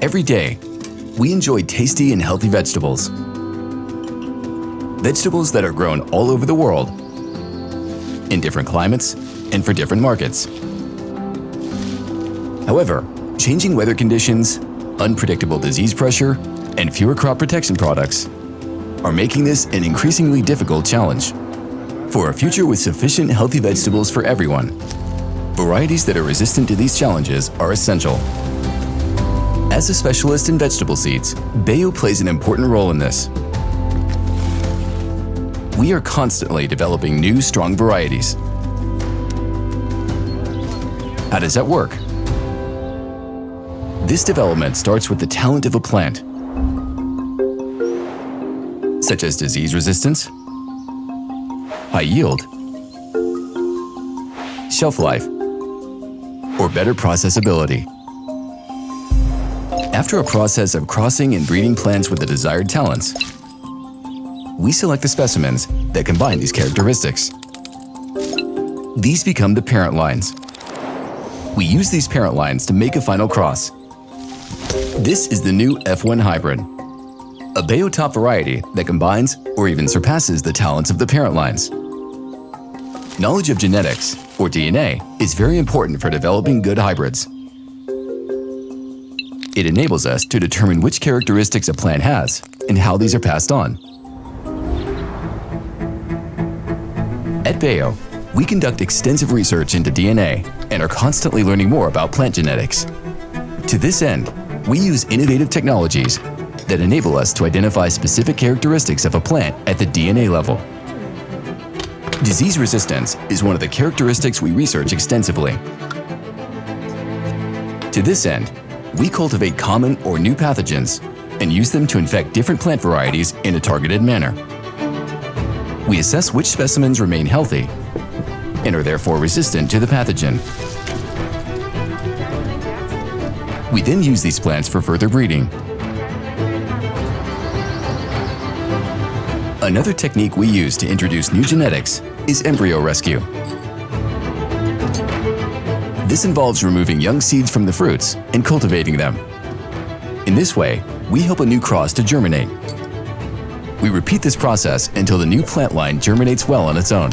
Every day, we enjoy tasty and healthy vegetables. Vegetables that are grown all over the world, in different climates, and for different markets. However, changing weather conditions, unpredictable disease pressure, and fewer crop protection products are making this an increasingly difficult challenge. For a future with sufficient healthy vegetables for everyone, varieties that are resistant to these challenges are essential. As a specialist in vegetable seeds, Bejo plays an important role in this. We are constantly developing new, strong varieties. How does that work? This development starts with the talent of a plant, such as disease resistance, high yield, shelf life, or better processability. After a process of crossing and breeding plants with the desired talents, we select the specimens that combine these characteristics. These become the parent lines. We use these parent lines to make a final cross. This is the new F1 hybrid, a Bejo top variety that combines or even surpasses the talents of the parent lines. Knowledge of genetics, or DNA, is very important for developing good hybrids. It enables us to determine which characteristics a plant has and how these are passed on. At Bejo, we conduct extensive research into DNA and are constantly learning more about plant genetics. To this end, we use innovative technologies that enable us to identify specific characteristics of a plant at the DNA level. Disease resistance is one of the characteristics we research extensively. To this end, we cultivate common or new pathogens and use them to infect different plant varieties in a targeted manner. We assess which specimens remain healthy and are therefore resistant to the pathogen. We then use these plants for further breeding. Another technique we use to introduce new genetics is embryo rescue. This involves removing young seeds from the fruits and cultivating them. In this way, we help a new cross to germinate. We repeat this process until the new plant line germinates well on its own.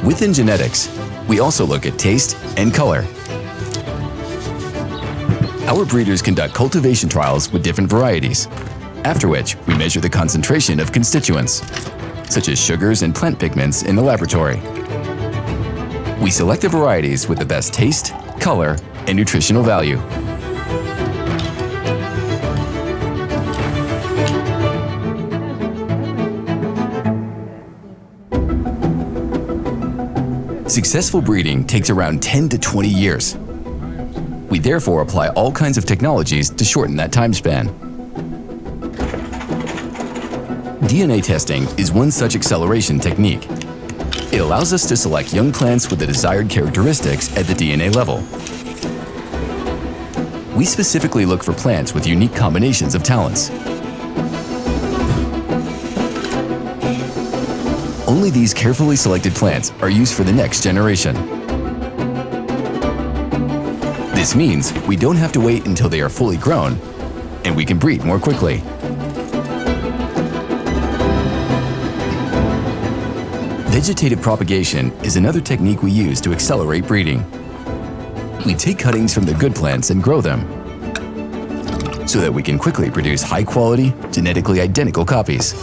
Within genetics, we also look at taste and color. Our breeders conduct cultivation trials with different varieties, after which we measure the concentration of constituents, such as sugars and plant pigments, in the laboratory. We select the varieties with the best taste, color, and nutritional value. Successful breeding takes around 10 to 20 years. We therefore apply all kinds of technologies to shorten that time span. DNA testing is one such acceleration technique. It allows us to select young plants with the desired characteristics at the DNA level. We specifically look for plants with unique combinations of talents. Only these carefully selected plants are used for the next generation. This means we don't have to wait until they are fully grown, and we can breed more quickly. Vegetative propagation is another technique we use to accelerate breeding. We take cuttings from the good plants and grow them, so that we can quickly produce high-quality, genetically identical copies.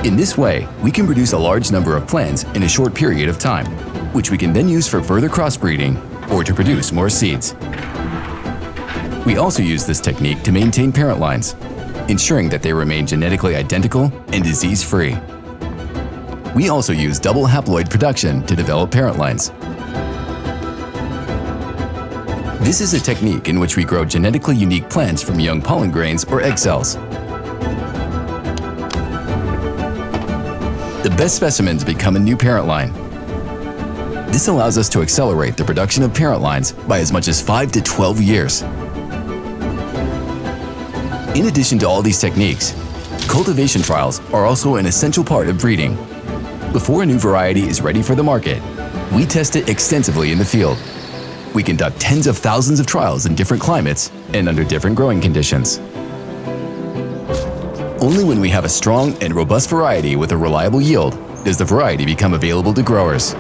In this way, we can produce a large number of plants in a short period of time, which we can then use for further crossbreeding or to produce more seeds. We also use this technique to maintain parent lines, ensuring that they remain genetically identical and disease-free. We also use double haploid production to develop parent lines. This is a technique in which we grow genetically unique plants from young pollen grains or egg cells. The best specimens become a new parent line. This allows us to accelerate the production of parent lines by as much as 5 to 12 years. In addition to all these techniques, cultivation trials are also an essential part of breeding. Before a new variety is ready for the market, we test it extensively in the field. We conduct tens of thousands of trials in different climates and under different growing conditions. Only when we have a strong and robust variety with a reliable yield does the variety become available to growers.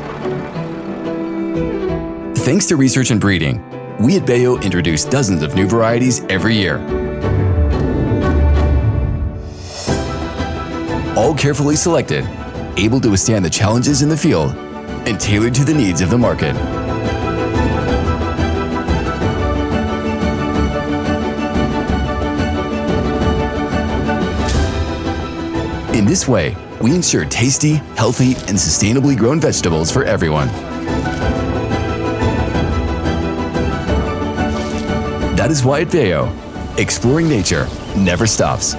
Thanks to research and breeding, we at Bejo introduce dozens of new varieties every year. All carefully selected, able to withstand the challenges in the field, and tailored to the needs of the market. In this way, we ensure tasty, healthy, and sustainably grown vegetables for everyone. That is why at Bejo, exploring nature never stops.